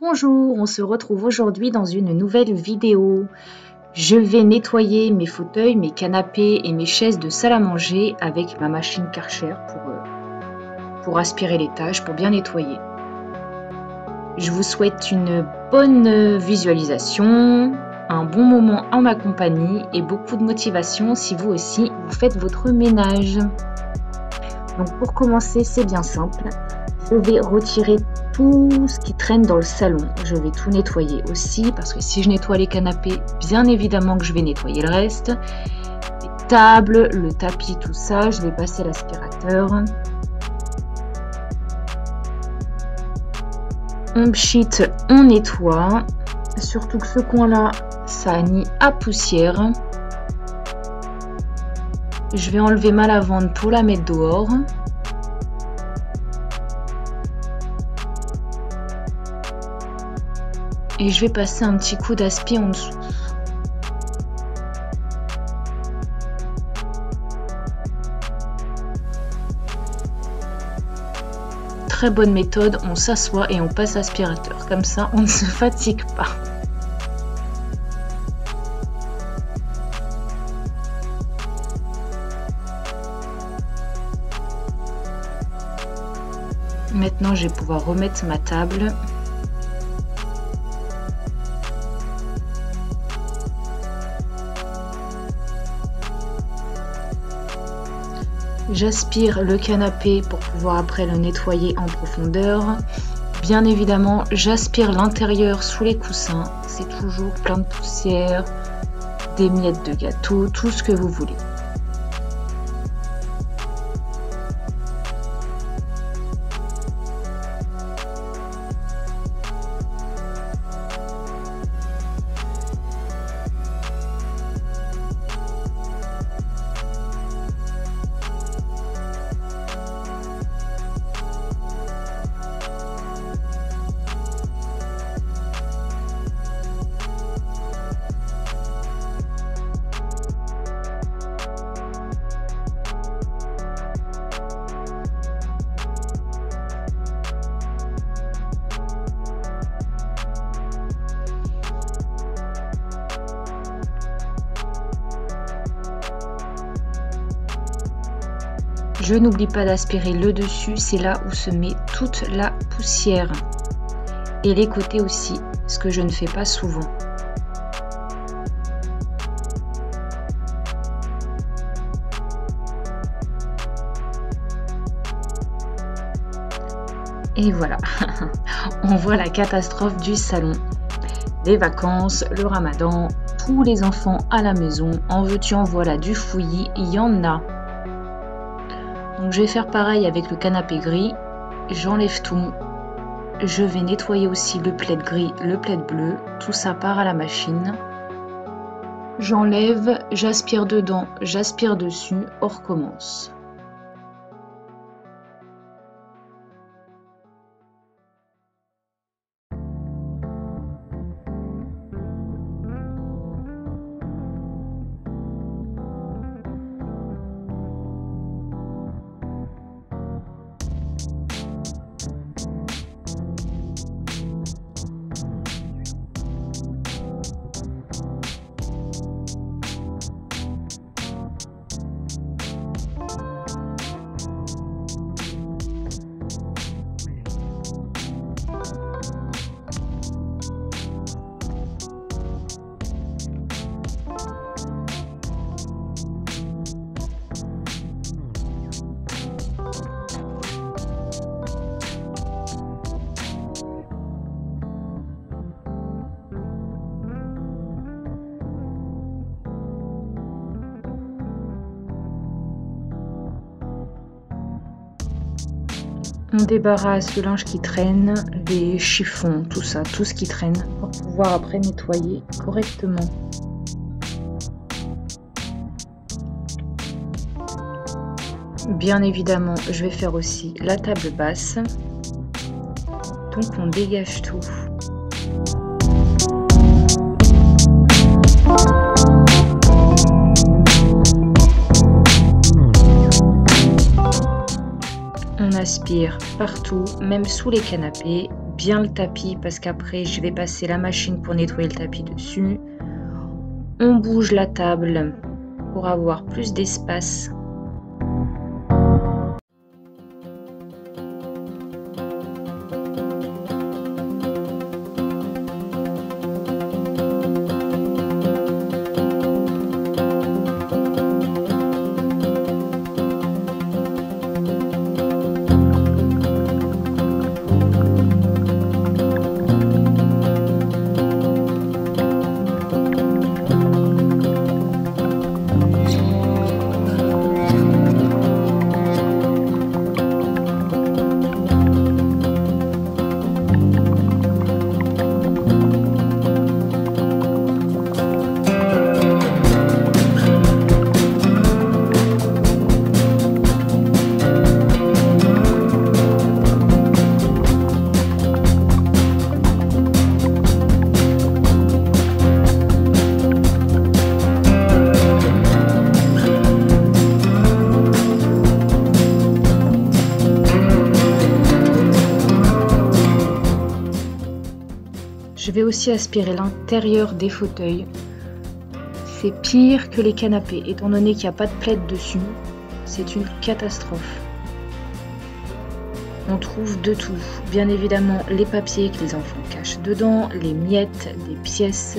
Bonjour, on se retrouve aujourd'hui dans une nouvelle vidéo. Je vais nettoyer mes fauteuils, mes canapés et mes chaises de salle à manger avec ma machine Karcher pour aspirer les tâches, pour bien nettoyer. Je vous souhaite une bonne visualisation, un bon moment en ma compagnie et beaucoup de motivation si vous aussi vous faites votre ménage. Donc pour commencer, c'est bien simple. Je vais retirer tout ce qui traîne dans le salon. Je vais tout nettoyer aussi parce que si je nettoie les canapés, bien évidemment que je vais nettoyer le reste. Les tables, le tapis, tout ça, je vais passer l'aspirateur. Home sheet, on nettoie. Surtout que ce coin-là, ça nie à poussière. Je vais enlever ma lavande pour la mettre dehors. Et je vais passer un petit coup d'aspi en dessous. Très bonne méthode, on s'assoit et on passe aspirateur. Comme ça, on ne se fatigue pas. Maintenant, je vais pouvoir remettre ma table. J'aspire le canapé pour pouvoir après le nettoyer en profondeur. Bien évidemment, j'aspire l'intérieur sous les coussins. C'est toujours plein de poussière, des miettes de gâteau, tout ce que vous voulez. Je n'oublie pas d'aspirer le dessus, c'est là où se met toute la poussière. Et les côtés aussi, ce que je ne fais pas souvent. Et voilà, on voit la catastrophe du salon. Les vacances, le ramadan, tous les enfants à la maison, en veux-tu en voilà du fouillis, il y en a. Donc je vais faire pareil avec le canapé gris, j'enlève tout, je vais nettoyer aussi le plaid gris, le plaid bleu, tout ça part à la machine. J'enlève, j'aspire dedans, j'aspire dessus, on recommence. On débarrasse le linge qui traîne, les chiffons, tout ça, tout ce qui traîne, pour pouvoir après nettoyer correctement. Bien évidemment, je vais faire aussi la table basse. Donc on dégage tout. On aspire partout, même sous les canapés, bien le tapis parce qu'après je vais passer la machine pour nettoyer le tapis dessus. On bouge la table pour avoir plus d'espace. Je vais aussi aspirer l'intérieur des fauteuils. C'est pire que les canapés, étant donné qu'il n'y a pas de plaid dessus. C'est une catastrophe. On trouve de tout. Bien évidemment, les papiers que les enfants cachent dedans, les miettes, les pièces,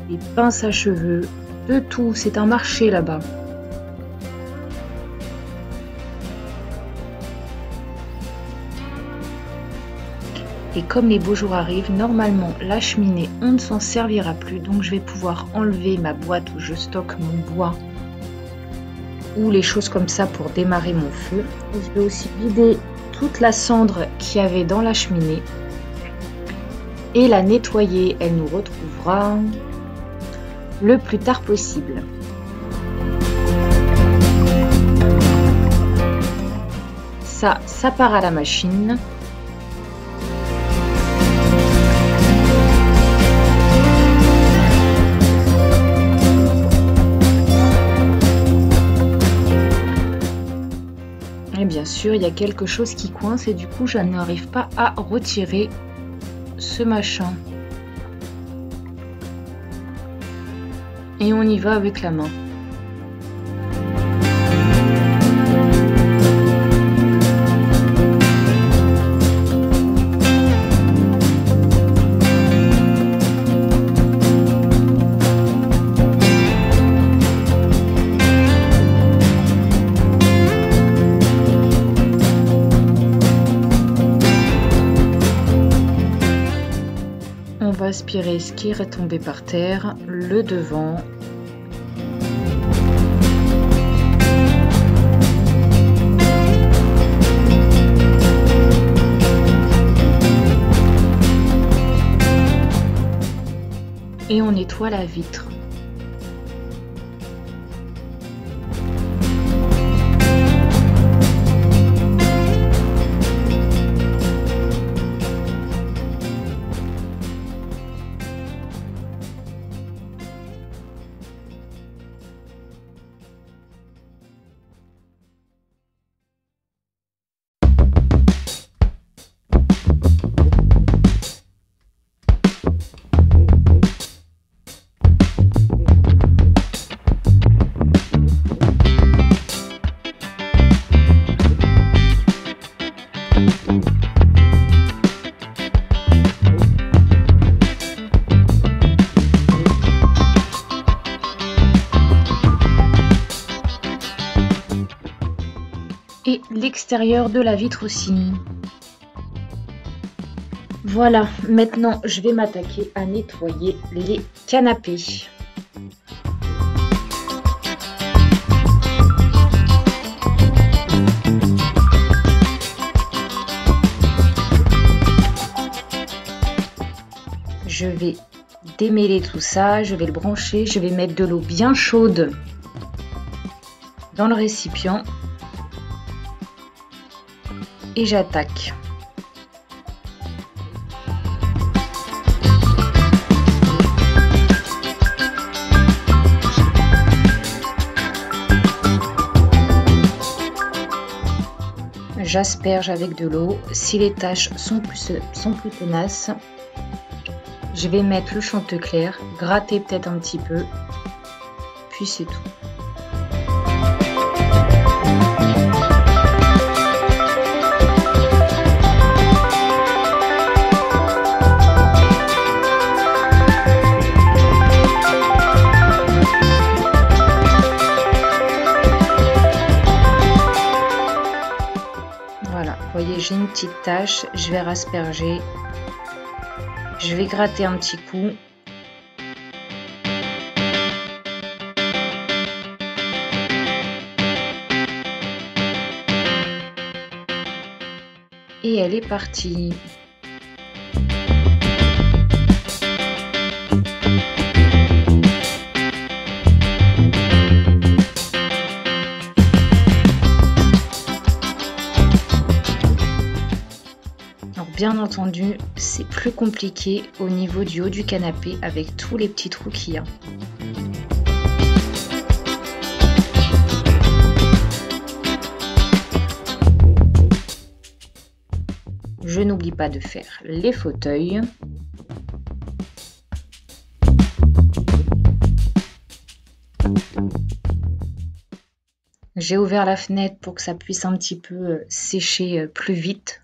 les pinces à cheveux, de tout. C'est un marché là-bas. Et comme les beaux jours arrivent, normalement la cheminée, on ne s'en servira plus. Donc je vais pouvoir enlever ma boîte où je stocke mon bois ou les choses comme ça pour démarrer mon feu. Et je vais aussi vider toute la cendre qu'il y avait dans la cheminée et la nettoyer. Elle nous retrouvera le plus tard possible. Ça part à la machine. Et bien sûr, il y a quelque chose qui coince et du coup, je n'arrive pas à retirer ce machin. Et on y va avec la main. On va aspirer ce qui est retombé par terre, le devant. Et on nettoie la vitre. Et l'extérieur de la vitre aussi. Voilà, maintenant je vais m'attaquer à nettoyer les canapés. Je vais démêler tout ça, je vais le brancher, je vais mettre de l'eau bien chaude dans le récipient. Et j'attaque. j'asperge avec de l'eau. Si les taches sont plus tenaces, je vais mettre le Chantecaille, gratter peut-être un petit peu, puis c'est tout. Voilà, vous voyez, j'ai une petite tache, je vais rasperger, je vais gratter un petit coup. Et elle est partie. Bien entendu, c'est plus compliqué au niveau du haut du canapé avec tous les petits trous qu'il y a. Je n'oublie pas de faire les fauteuils. J'ai ouvert la fenêtre pour que ça puisse un petit peu sécher plus vite.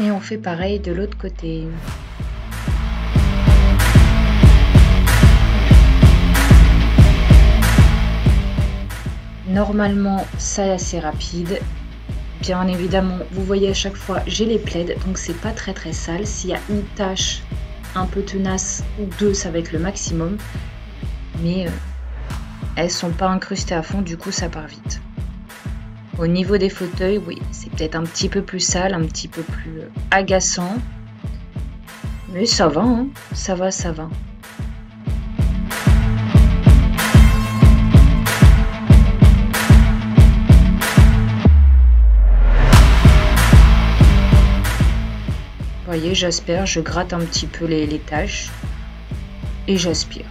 Et on fait pareil de l'autre côté. Normalement, c'est assez rapide. Bien évidemment, vous voyez à chaque fois, j'ai les plaids, donc c'est pas très sale. S'il y a une tache un peu tenace ou deux, ça va être le maximum. Mais elles sont pas incrustées à fond, du coup ça part vite. Au niveau des fauteuils, oui, c'est peut-être un petit peu plus sale, un petit peu plus agaçant. Mais ça va, hein, ça va. Vous voyez, j'asperge, je gratte un petit peu les taches et j'aspire.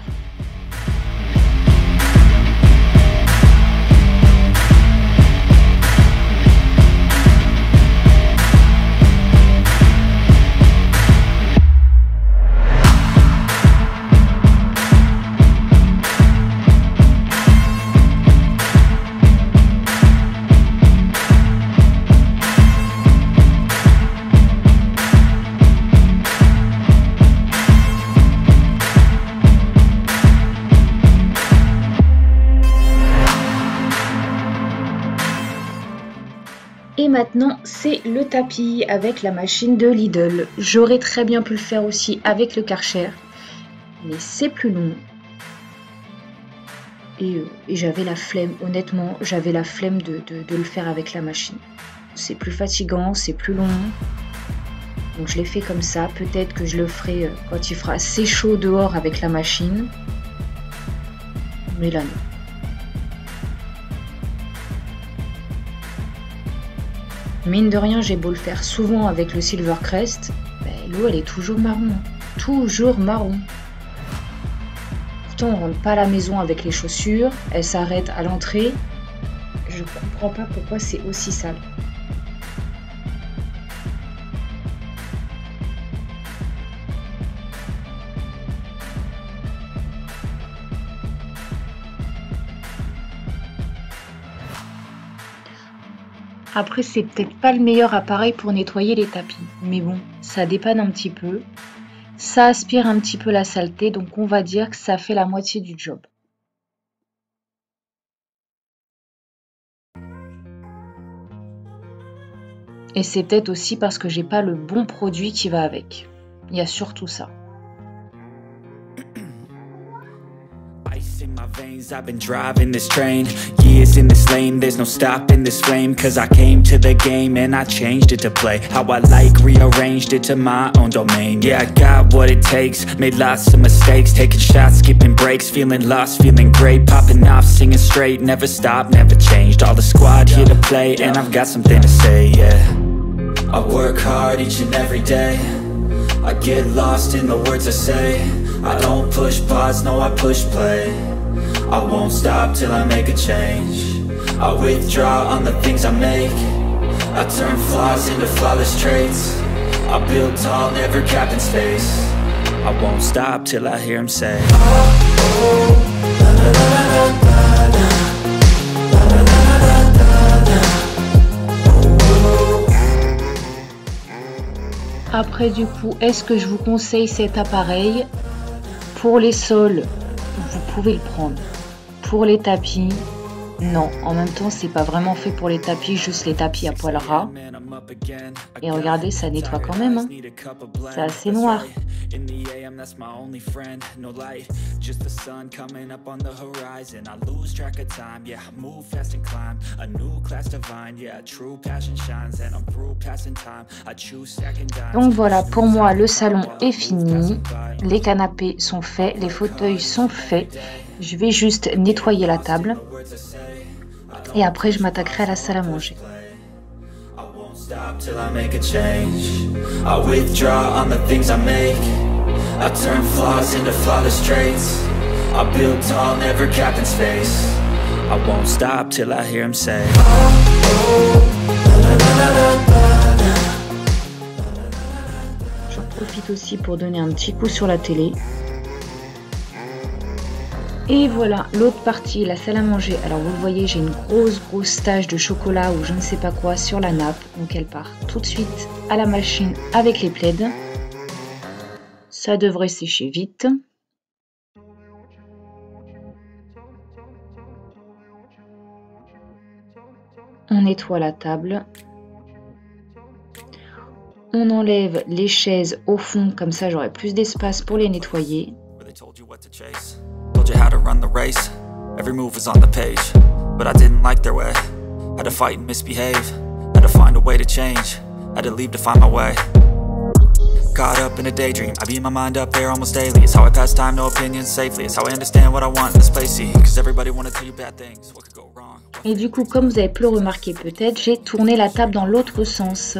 Et maintenant, c'est le tapis avec la machine de Lidl. J'aurais très bien pu le faire aussi avec le Karcher, mais c'est plus long. Et j'avais la flemme, honnêtement, j'avais la flemme de le faire avec la machine. C'est plus fatigant, c'est plus long. Donc je l'ai fait comme ça. Peut-être que je le ferai quand il fera assez chaud dehors avec la machine. Mais là, non. Mine de rien, j'ai beau le faire souvent avec le Silvercrest, l'eau elle est toujours marron. Toujours marron. Pourtant on rentre pas à la maison avec les chaussures, elle s'arrête à l'entrée. Je comprends pas pourquoi c'est aussi sale. Après, c'est peut-être pas le meilleur appareil pour nettoyer les tapis. Mais bon, ça dépanne un petit peu. Ça aspire un petit peu la saleté, donc on va dire que ça fait la moitié du job. Et c'est peut-être aussi parce que j'ai pas le bon produit qui va avec. Il y a surtout ça. in my veins, I've been driving this train, years in this lane, there's no stopping this flame, cause I came to the game and I changed it to play how I like, rearranged it to my own domain. Yeah, I got what it takes, made lots of mistakes, taking shots, skipping breaks, feeling lost, feeling great, popping off, singing straight, never stopped, never changed, all the squad here to play, and I've got something to say, yeah. I work hard each and every day, I get lost in the words I say, I don't push pause, no I push play, I won't stop till I make a change, I withdraw on the things I make, I turn flaws into flawless traits, I build tall, never capped in space, I won't stop till I hear him say, oh, oh, la, la, la, la, la, la. Après du coup, est-ce que je vous conseille cet appareil? Pour les sols, vous pouvez le prendre. Pour les tapis, non. En même temps, c'est pas vraiment fait pour les tapis, juste les tapis à poil ras. Et regardez, ça nettoie quand même, hein. C'est assez noir. Donc voilà, pour moi, le salon est fini. Les canapés sont faits, les fauteuils sont faits. Je vais juste nettoyer la table. Et après, je m'attaquerai à la salle à manger. Stop till I make a change, I withdraw on the things I make, I turn flaws into flawless traits, I build tall, never capped in space, I won't stop till I hear him say, oh, oh, la, la, la, la, la. J'en profite aussi pour donner un petit coup sur la télé. Et voilà, l'autre partie, la salle à manger. Alors vous le voyez, j'ai une grosse tache de chocolat ou je ne sais pas quoi sur la nappe. Donc elle part tout de suite à la machine avec les plaids. Ça devrait sécher vite. On nettoie la table. On enlève les chaises au fond, comme ça j'aurai plus d'espace pour les nettoyer. Told you how to run the race, every move was on the page, but I didn't like their way, had to fight and misbehave, had to find a way to change, had to leave to find my way. Caught up in a daydream, I beat my mind up there almost daily, it's how I pass time, no opinions safely, it's how I understand what I want in this place, see, cause everybody wanna tell you bad things, what could go wrong. Et du coup, comme vous avez pu le remarquer peut-être, j'ai tourné la table dans l'autre sens.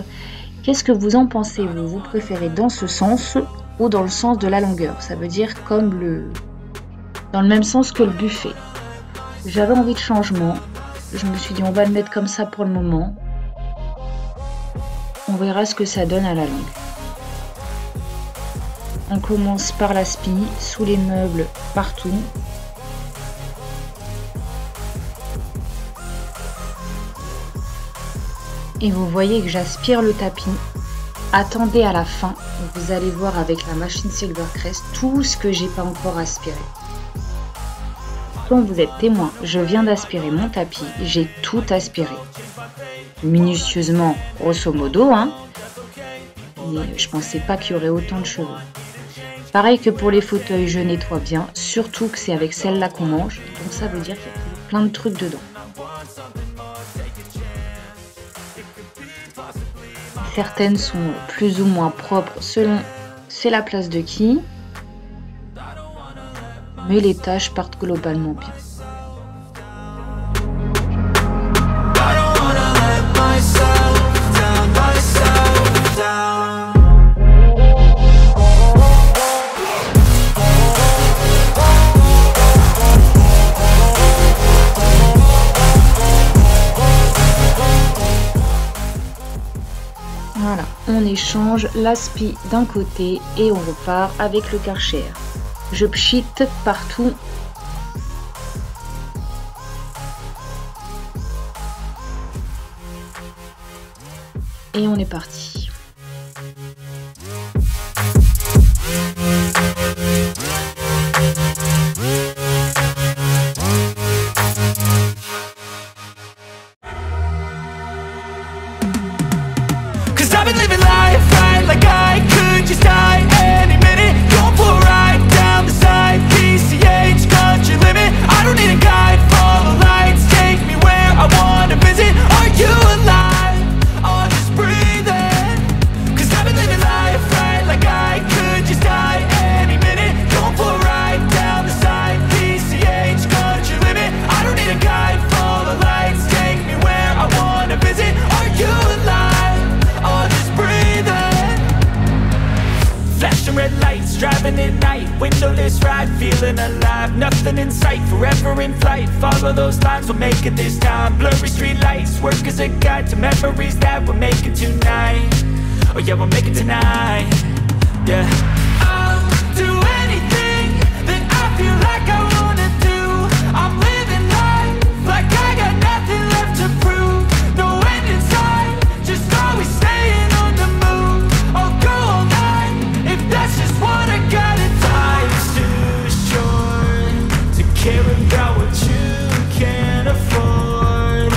Qu'est-ce que vous en pensez, vous? Vous préférez dans ce sens ou dans le sens de la longueur? Ça veut dire comme dans le même sens que le buffet. J'avais envie de changement. Je me suis dit on va le mettre comme ça pour le moment. On verra ce que ça donne à la longue. On commence par la spie, sous les meubles, partout. Et vous voyez que j'aspire le tapis. Attendez à la fin, vous allez voir avec la machine Silvercrest tout ce que j'ai pas encore aspiré. Comme vous êtes témoin, je viens d'aspirer mon tapis, j'ai tout aspiré. Minutieusement, grosso modo, hein. Mais je pensais pas qu'il y aurait autant de cheveux. Pareil que pour les fauteuils, je nettoie bien, surtout que c'est avec celle-là qu'on mange, donc ça veut dire qu'il y a plein de trucs dedans. Certaines sont plus ou moins propres selon c'est la place de qui. Mais les tâches partent globalement bien. Voilà, on échange l'aspi d'un côté et on repart avec le Karcher. Je pchite partout. Et on est parti. Country limit this ride, feeling alive. Nothing in sight, forever in flight. Follow those lines, we'll make it this time. Blurry street lights, work as a guide to memories that we're making tonight. Oh yeah, we'll make it tonight. Yeah, I'll do anything that I feel like I wanna do. I'm living life like I got nothing left to prove. No end in sight, just always staying on the move. I'll go all night if that's just what I gotta do. Life's too short to care about what you can't afford.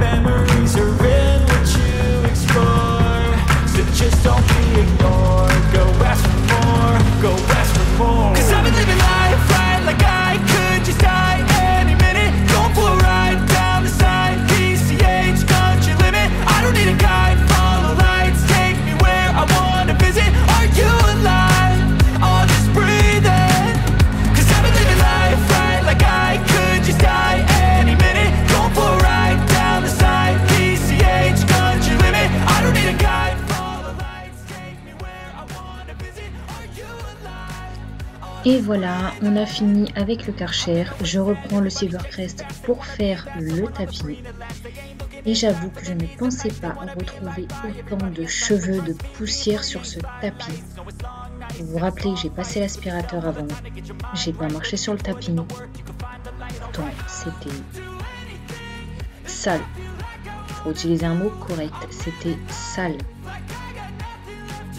Memories are in what you explore, so just don't be ignored. Go ask for more, go ask for more. 'Cause I've been living life right like I could just die any minute. Going for a ride down the side, PCH, country limit. I don't need a guide, follow lights, take me where I wanna visit. Are you alive? I'll just breathe in. 'Cause I've been living life right like I could just die any minute. Going for a ride down the side, PCH, country limit. I don't need a guide, follow lights, take me where I wanna visit. Are you alive? Et voilà, on a fini avec le Karcher. Je reprends le Silvercrest pour faire le tapis. Et j'avoue que je ne pensais pas retrouver autant de cheveux, de poussière sur ce tapis. Vous vous rappelez que j'ai passé l'aspirateur avant. J'ai pas marché sur le tapis. Pourtant, c'était sale. Faut utiliser un mot correct. C'était sale.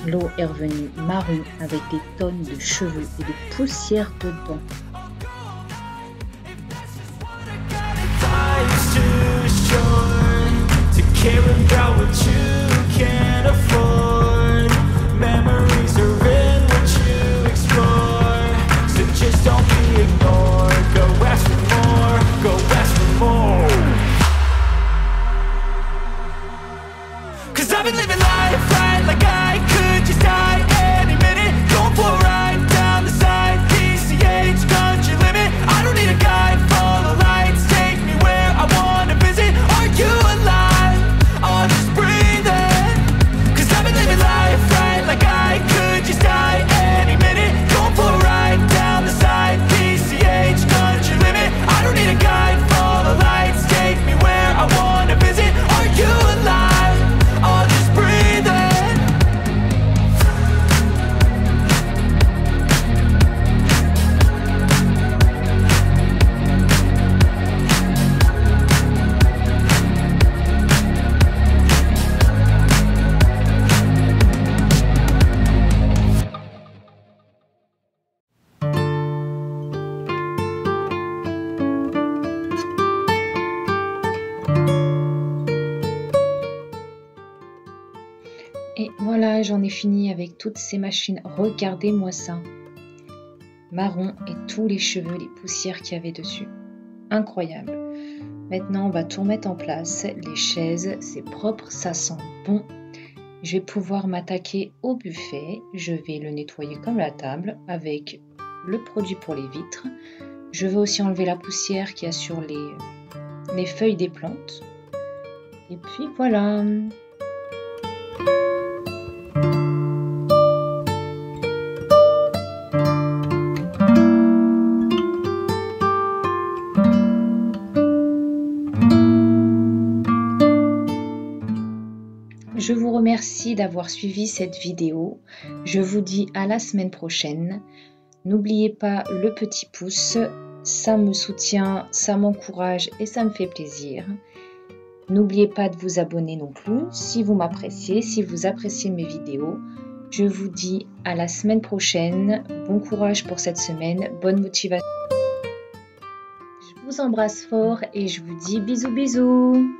L'eau est revenue marron avec des tonnes de cheveux et de poussière dedans. Life's too short to care about what you can't afford. Memories are in what you explore, so just don't be ignored. Go ask for more, go ask for more. 'Cause I've been living life right like I could just die any minute. Going for a ride down the side, PCH, country limit. I don't need a guide, follow lights, take me where I wanna visit. Are you alive? I'll just breathe in. 'Cause I've been living life right like I could just die any minute. Going for a ride down the side, PCH, country limit. I don't need a guide, follow lights, take me where I wanna visit. Are you alive? I'll just breathe in. Et voilà, j'en ai fini avec toutes ces machines. Regardez-moi ça. Marron et tous les cheveux, les poussières qu'il y avait dessus. Incroyable. Maintenant, on va tout remettre en place. Les chaises, c'est propre, ça sent bon. Je vais pouvoir m'attaquer au buffet. Je vais le nettoyer comme la table avec le produit pour les vitres. Je vais aussi enlever la poussière qu'il y a sur les feuilles des plantes. Et puis voilà. Je vous remercie d'avoir suivi cette vidéo. Je vous dis à la semaine prochaine. N'oubliez pas le petit pouce, ça me soutient, ça m'encourage et ça me fait plaisir. N'oubliez pas de vous abonner non plus si vous m'appréciez, si vous appréciez mes vidéos. Je vous dis à la semaine prochaine. Bon courage pour cette semaine, bonne motivation. Je vous embrasse fort et je vous dis bisous bisous.